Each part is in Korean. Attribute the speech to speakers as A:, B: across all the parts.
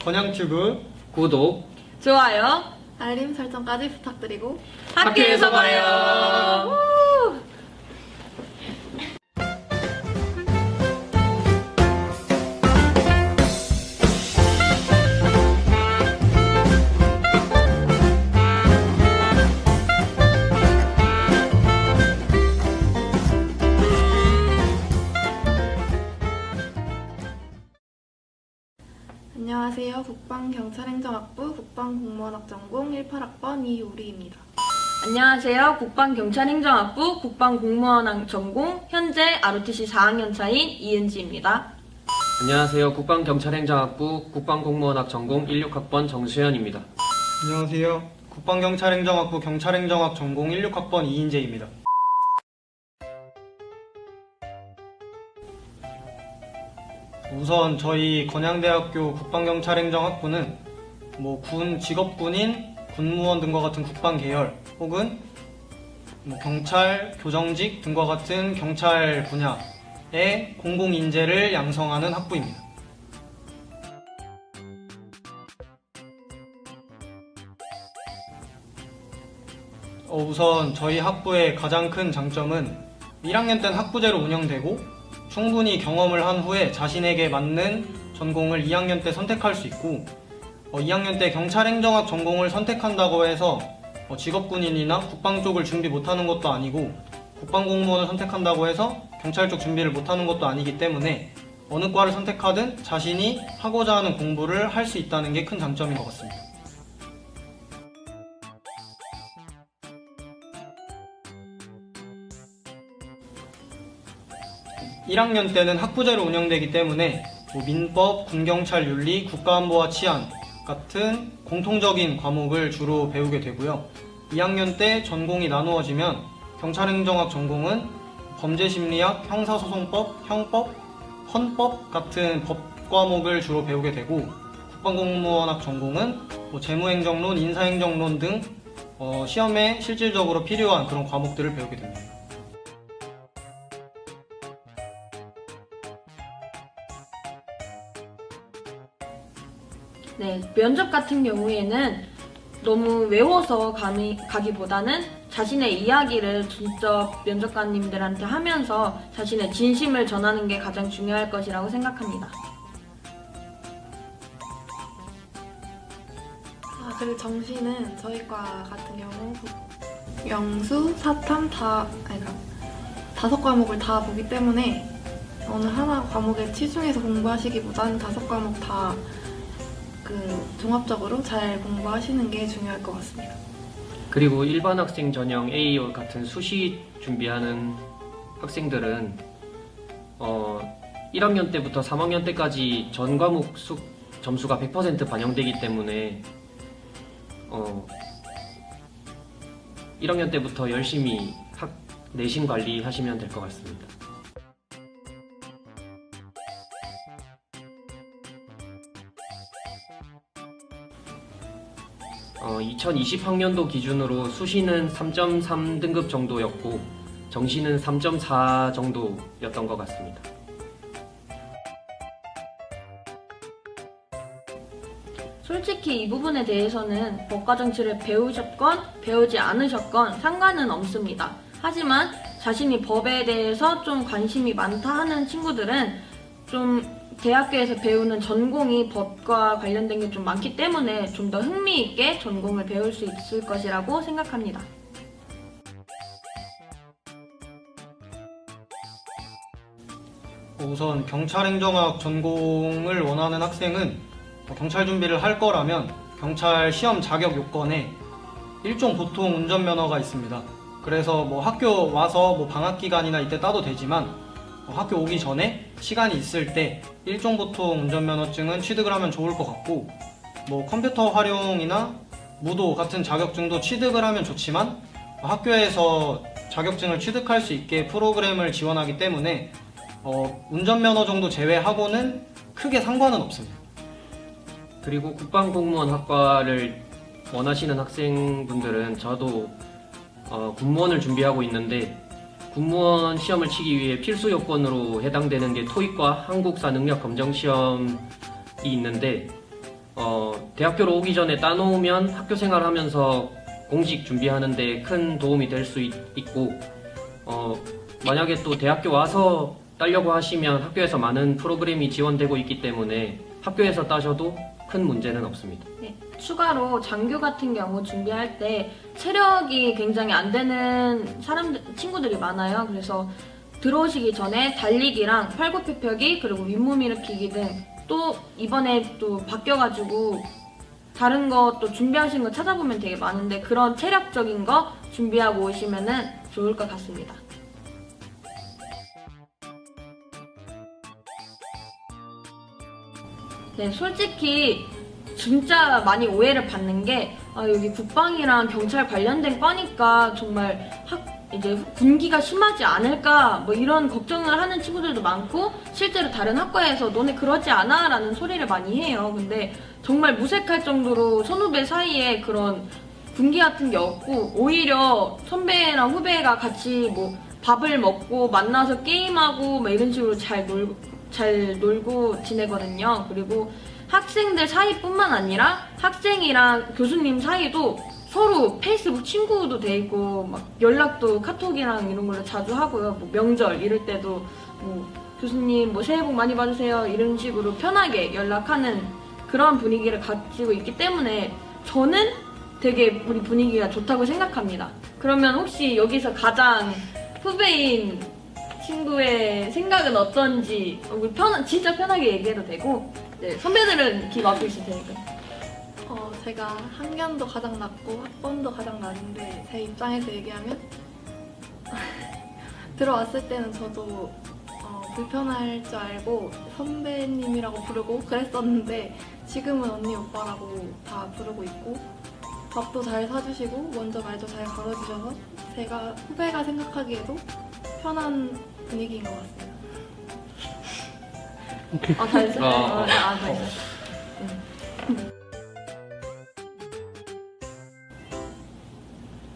A: 건양튜브
B: 구독,
C: 좋아요.
D: 알림 설정까지 부탁드리고
B: 학교에서 봐요.
D: 안녕하세요. 국방경찰행정학부 국방공무원학 전공 18학번 이우리입니다.
C: 안녕하세요. 국방경찰행정학부 국방공무원학 전공 현재 ROTC 4학년차인 이은지입니다.
B: 안녕하세요. 국방경찰행정학부 국방공무원학 전공 16학번 정수현입니다.
A: 안녕하세요. 국방경찰행정학부 경찰행정학 전공 16학번 이인재입니다. 우선 저희 건양대학교 국방경찰행정학부는 군 직업군인, 군무원 등과 같은 국방계열 혹은 경찰, 교정직 등과 같은 경찰 분야의 공공인재를 양성하는 학부입니다. 우선 저희 학부의 가장 큰 장점은 1학년 때는 학부제로 운영되고 충분히 경험을 한 후에 자신에게 맞는 전공을 2학년 때 선택할 수 있고 2학년 때 경찰행정학 전공을 선택한다고 해서 직업군인이나 국방 쪽을 준비 못하는 것도 아니고 국방공무원을 선택한다고 해서 경찰 쪽 준비를 못하는 것도 아니기 때문에 어느 과를 선택하든 자신이 하고자 하는 공부를 할 수 있다는 게 큰 장점인 것 같습니다. (1) 학년 때는 학부제로 운영되기 때문에 민법, 군경찰 윤리, 국가안보와 치안 같은 공통적인 과목을 주로 배우게 되고요. 2학년 때 전공이 나누어지면 경찰행정학 전공은 범죄심리학, 형사소송법, 형법, 헌법 같은 법 과목을 주로 배우게 되고 국방공무원학 전공은 재무행정론, 인사행정론 등 시험에 실질적으로 필요한 그런 과목들을 배우게 됩니다.
C: 네, 면접 같은 경우에는 너무 외워서 가기보다는 자신의 이야기를 직접 면접관님들한테 하면서 자신의 진심을 전하는 게 가장 중요할 것이라고 생각합니다.
D: 그리고 정시는 저희 과 같은 경우 영수, 사탐 다섯 과목을 다 보기 때문에 어느 하나 과목에 치중해서 공부하시기보단 다섯 과목 다 종합적으로 잘 공부하시는 게 중요할 것 같습니다.
B: 그리고 일반 학생 전형 A 같은 수시 준비하는 학생들은 1학년 때부터 3학년 때까지 전 과목 점수가 100% 반영되기 때문에 1학년 때부터 열심히 내신 관리하시면 될 것 같습니다. 2020학년도 기준으로 수시는 3.3 등급 정도였고 정시는 3.4 정도였던 것 같습니다.
C: 솔직히 이 부분에 대해서는 법과 정치를 배우셨건 배우지 않으셨건 상관은 없습니다. 하지만 자신이 법에 대해서 좀 관심이 많다 하는 친구들은 좀 대학교에서 배우는 전공이 법과 관련된 게 좀 많기 때문에 좀 더 흥미있게 전공을 배울 수 있을 것이라고 생각합니다.
A: 우선 경찰행정학 전공을 원하는 학생은 경찰 준비를 할 거라면 경찰 시험 자격 요건에 일종 보통 운전면허가 있습니다. 그래서 학교 와서 방학 기간이나 이때 따도 되지만 학교 오기 전에 시간이 있을 때 일종 보통 운전면허증은 취득을 하면 좋을 것 같고 컴퓨터 활용이나 무도 같은 자격증도 취득을 하면 좋지만 학교에서 자격증을 취득할 수 있게 프로그램을 지원하기 때문에 운전면허 정도 제외하고는 크게 상관은 없습니다.
B: 그리고 국방공무원 학과를 원하시는 학생분들은 저도 군무원을 준비하고 있는데 군무원 시험을 치기 위해 필수 요건으로 해당되는 게 토익과 한국사 능력 검정 시험이 있는데 대학교로 오기 전에 따놓으면 학교 생활하면서 공식 준비하는데 큰 도움이 될 수 있고 만약에 또 대학교 와서 따려고 하시면 학교에서 많은 프로그램이 지원되고 있기 때문에 학교에서 따셔도 큰 문제는 없습니다.
C: 네, 추가로 장교 같은 경우 준비할 때 체력이 굉장히 안 되는 친구들이 많아요. 그래서 들어오시기 전에 달리기랑 팔굽혀펴기 그리고 윗몸 일으키기 등 또 이번에 또 바뀌어가지고 다른 거 또 준비하신 거 찾아보면 되게 많은데 그런 체력적인 거 준비하고 오시면은 좋을 것 같습니다. 네, 솔직히 진짜 많이 오해를 받는 게 여기 국방이랑 경찰 관련된 과니까 정말 이제 군기가 심하지 않을까 뭐 이런 걱정을 하는 친구들도 많고 실제로 다른 학과에서 너네 그러지 않아? 라는 소리를 많이 해요. 근데 정말 무색할 정도로 선후배 사이에 그런 군기 같은 게 없고 오히려 선배랑 후배가 같이 뭐 밥을 먹고 만나서 게임하고 막 이런 식으로 잘 놀고 지내거든요. 그리고 학생들 사이뿐만 아니라 학생이랑 교수님 사이도 서로 페이스북 친구도 돼 있고 막 연락도 카톡이랑 이런 걸로 자주 하고요. 뭐 명절 이럴 때도 뭐 교수님 뭐 새해 복 많이 받으세요 이런 식으로 편하게 연락하는 그런 분위기를 가지고 있기 때문에 저는 되게 우리 분위기가 좋다고 생각합니다. 그러면 혹시 여기서 가장 후배인 친구의 생각은 어떤지 우리 진짜 편하게 얘기해도 되고 네, 선배들은 귀 막고 있을 테니까.
D: 제가 학년도 가장 낮고 학번도 가장 낮은데 제 입장에서 얘기하면 들어왔을 때는 저도 불편할 줄 알고 선배님이라고 부르고 그랬었는데 지금은 언니 오빠라고 다 부르고 있고 밥도 잘 사주시고 먼저 말도 잘 걸어주셔서 제가 후배가 생각하기에도 편한 분위기인 것 같습니다.
C: 다 했어요? 다 했어요.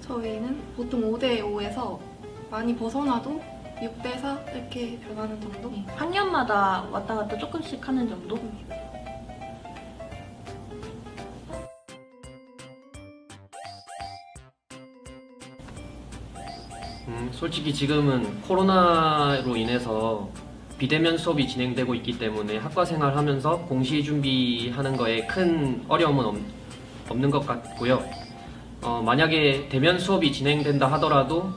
D: 저희는 보통 5대5에서 많이 벗어나도 6대4 이렇게 변하는 정도?
C: 학년마다 왔다 갔다 조금씩 하는 정도?
B: 솔직히 지금은 코로나로 인해서 비대면 수업이 진행되고 있기 때문에 학과 생활하면서 공시 준비하는 거에 큰 어려움은 없는 것 같고요. 만약에 대면 수업이 진행된다 하더라도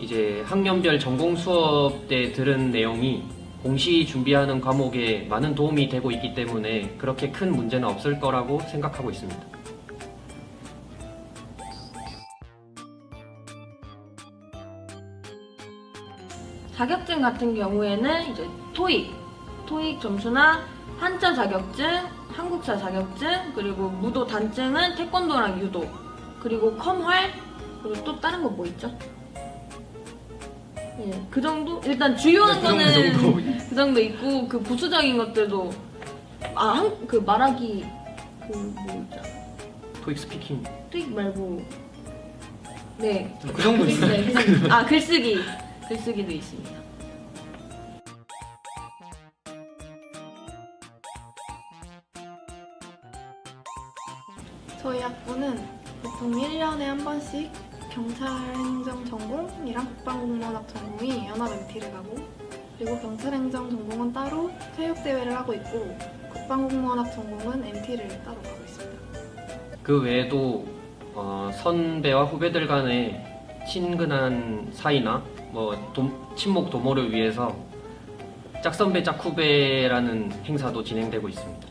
B: 이제 학년별 전공 수업 때 들은 내용이 공시 준비하는 과목에 많은 도움이 되고 있기 때문에 그렇게 큰 문제는 없을 거라고 생각하고 있습니다.
C: 자격증 같은 경우에는 이제 토익 점수나 한자 자격증, 한국사 자격증, 그리고 무도 단증은 태권도랑 유도, 그리고 컴활, 그리고 또 다른 거 뭐 있죠? 예, 그 정도? 일단 주요한 거는 그 정도 있고 그 부수적인 것들도 그 말하기 그 뭐 있죠?
B: 토익 스피킹.
C: 토익 말고 네.
A: 그 정도 있어요.
C: 네, 글쓰기도 있습니다.
D: 저희 학부는 보통 1년에 한 번씩 경찰행정 전공이랑 국방공무원학 전공이 연합 MT를 가고 그리고 경찰행정 전공은 따로 체육대회를 하고 있고 국방공무원학 전공은 MT를 따로 가고 있습니다.
B: 그 외에도 선배와 후배들 간의 친근한 사이나 친목 도모를 위해서 짝선배 짝후배라는 행사도 진행되고 있습니다.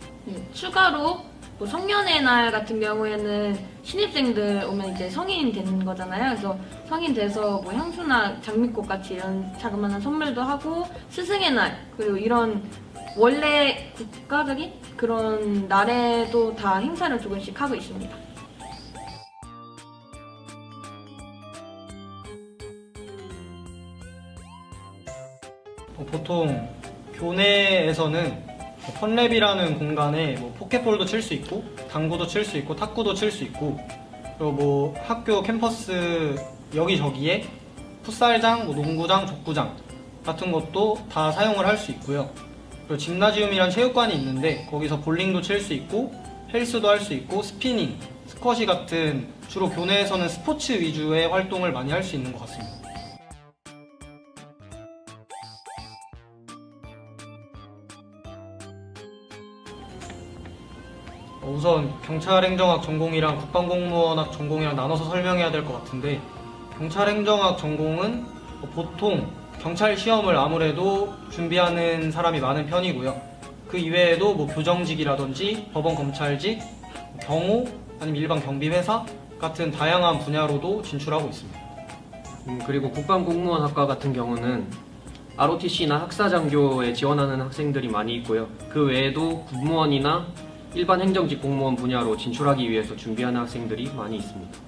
C: 추가로 뭐 성년의 날 같은 경우에는 신입생들 오면 이제 성인 되는 거잖아요. 그래서 성인 돼서 뭐 향수나 장미꽃 같이 이런 자그마한 선물도 하고 스승의 날 그리고 이런 원래 국가적인 그런 날에도 다 행사를 조금씩 하고 있습니다.
A: 보통 교내에서는 펀랩이라는 공간에 뭐 포켓볼도 칠 수 있고 당구도 칠 수 있고 탁구도 칠 수 있고 그리고 뭐 학교 캠퍼스 여기저기에 풋살장, 뭐 농구장, 족구장 같은 것도 다 사용을 할 수 있고요. 그리고 짐나지움이란 체육관이 있는데 거기서 볼링도 칠 수 있고 헬스도 할 수 있고 스피닝, 스쿼시 같은 주로 교내에서는 스포츠 위주의 활동을 많이 할 수 있는 것 같습니다. 우선 경찰행정학 전공이랑 국방공무원학 전공이랑 나눠서 설명해야 될 것 같은데, 경찰행정학 전공은 보통 경찰 시험을 아무래도 준비하는 사람이 많은 편이고요. 그 이외에도 뭐 교정직이라든지 법원 검찰직, 경호, 아니면 일반 경비회사 같은 다양한 분야로도 진출하고 있습니다.
B: 그리고 국방공무원학과 같은 경우는 ROTC나 학사장교에 지원하는 학생들이 많이 있고요. 그 외에도 군무원이나 일반 행정직 공무원 분야로 진출하기 위해서 준비하는 학생들이 많이 있습니다.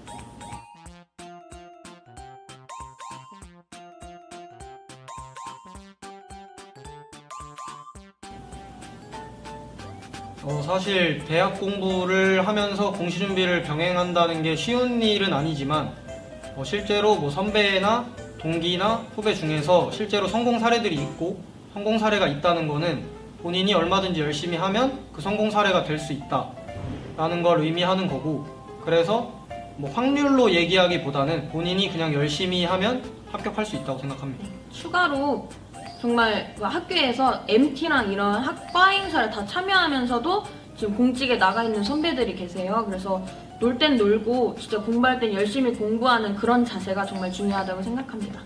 A: 사실 대학 공부를 하면서 공시 준비를 병행한다는 게 쉬운 일은 아니지만, 실제로 뭐 선배나 동기나 후배 중에서 실제로 성공 사례들이 있고, 성공 사례가 있다는 거는 본인이 얼마든지 열심히 하면 그 성공 사례가 될 수 있다라는 걸 의미하는 거고, 그래서 뭐 확률로 얘기하기보다는 본인이 그냥 열심히 하면 합격할 수 있다고 생각합니다.
C: 추가로 정말 학교에서 MT랑 이런 학과 행사를 다 참여하면서도 지금 공직에 나가 있는 선배들이 계세요. 그래서 놀 땐 놀고 진짜 공부할 땐 열심히 공부하는 그런 자세가 정말 중요하다고 생각합니다.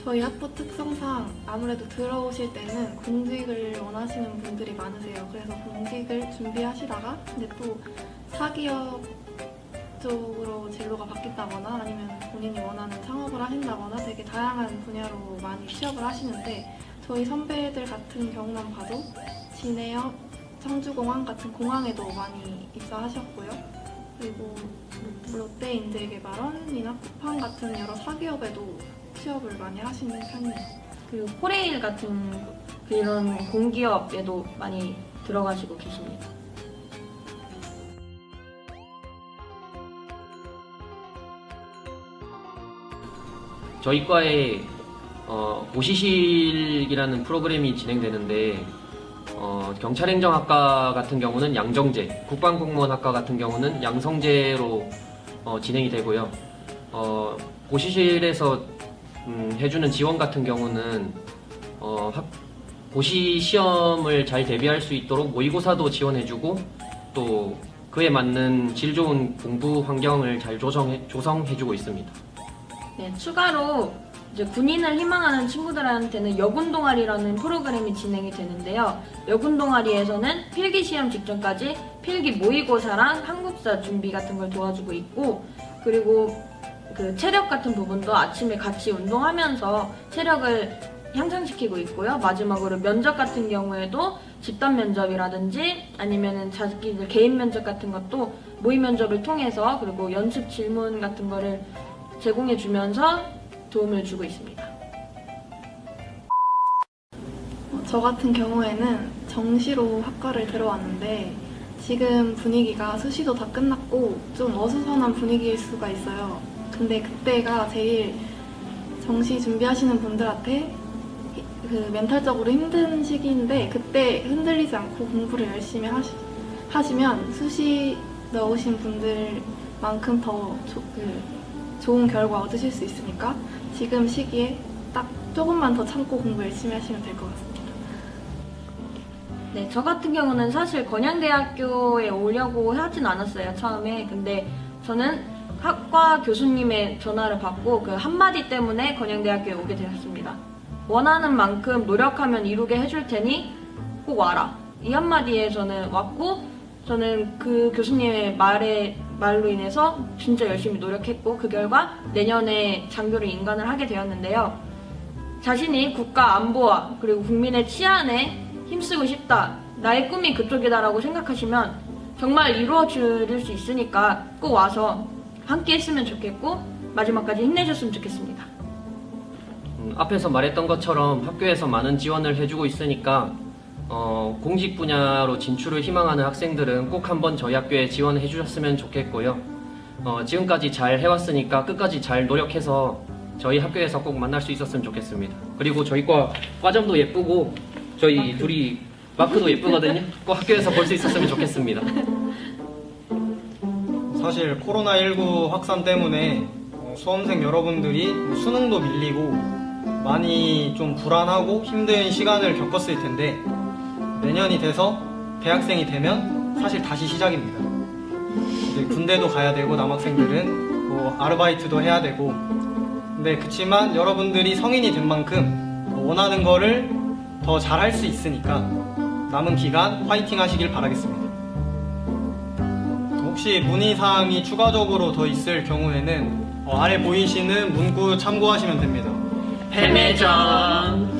D: 저희 학부 특성상 아무래도 들어오실 때는 공직을 원하시는 분들이 많으세요. 그래서 공직을 준비하시다가 근데 또 사기업 쪽으로 진로가 바뀐다거나 아니면 본인이 원하는 창업을 하신다거나 되게 다양한 분야로 많이 취업을 하시는데, 저희 선배들 같은 경우만 봐도 진해역, 청주공항 같은 공항에도 많이 입사하셨고요. 그리고 롯데인재개발원이나 쿠팡 같은 여러 사기업에도 취업을 많이 하시는 편이에요.
C: 그리고 코레일 같은 그런 공기업에도 많이 들어가시고 계십니다.
B: 저희 과에 고시실이라는 프로그램이 진행되는데, 경찰행정학과 같은 경우는 양정제, 국방공무원학과 같은 경우는 양성제로 진행이 되고요. 고시실에서 해주는 지원 같은 경우는 고시 시험을 잘 대비할 수 있도록 모의고사도 지원해주고, 또 그에 맞는 질 좋은 공부 환경을 잘 조성해주고 있습니다.
C: 네, 추가로 이제 군인을 희망하는 친구들한테는 여군 동아리라는 프로그램이 진행이 되는데요. 여군 동아리에서는 필기 시험 직전까지 필기 모의고사랑 한국사 준비 같은 걸 도와주고 있고, 그리고 그 체력 같은 부분도 아침에 같이 운동하면서 체력을 향상시키고 있고요. 마지막으로 면접 같은 경우에도 집단 면접이라든지 아니면은 자기들 개인 면접 같은 것도 모의 면접을 통해서, 그리고 연습 질문 같은 거를 제공해 주면서 도움을 주고 있습니다.
D: 저 같은 경우에는 정시로 학과를 들어왔는데, 지금 분위기가 수시도 다 끝났고 좀 어수선한 분위기일 수가 있어요. 근데 그때가 제일 정시 준비하시는 분들한테 그 멘탈적으로 힘든 시기인데, 그때 흔들리지 않고 공부를 열심히 하시면 수시 넣으신 분들만큼 더 좋은 결과 얻으실 수 있으니까 지금 시기에 딱 조금만 더 참고 공부 열심히 하시면 될 것 같습니다.
C: 네, 저 같은 경우는 사실 건양대학교에 오려고 하진 않았어요, 처음에. 근데 저는 학과 교수님의 전화를 받고 그 한마디 때문에 건양대학교에 오게 되었습니다. 원하는 만큼 노력하면 이루게 해줄 테니 꼭 와라. 이 한마디에 저는 왔고, 저는 그 교수님의 말로 인해서 진짜 열심히 노력했고, 그 결과 내년에 장교를 인간을 하게 되었는데요. 자신이 국가 안보와 그리고 국민의 치안에 힘쓰고 싶다, 나의 꿈이 그쪽이다라고 생각하시면 정말 이루어질 수 있으니까 꼭 와서 함께 했으면 좋겠고 마지막까지 힘내셨으면 좋겠습니다.
B: 앞에서 말했던 것처럼 학교에서 많은 지원을 해주고 있으니까 공직 분야로 진출을 희망하는 학생들은 꼭 한번 저희 학교에 지원해 주셨으면 좋겠고요. 지금까지 잘 해왔으니까 끝까지 잘 노력해서 저희 학교에서 꼭 만날 수 있었으면 좋겠습니다. 그리고 저희 과점도 예쁘고 저희 둘이 마크도 예쁘거든요. 꼭 학교에서 볼 수 있었으면 좋겠습니다.
A: 사실 코로나19 확산 때문에 수험생 여러분들이 수능도 밀리고 많이 좀 불안하고 힘든 시간을 겪었을 텐데 내년이 돼서 대학생이 되면 사실 다시 시작입니다. 이제 군대도 가야 되고 남학생들은 뭐 아르바이트도 해야 되고 근데 그치만 여러분들이 성인이 된 만큼 원하는 거를 더 잘할 수 있으니까 남은 기간 화이팅 하시길 바라겠습니다. 혹시 문의사항이 추가적으로 더 있을 경우에는 아래 보이시는 문구 참고하시면 됩니다.
B: 패매점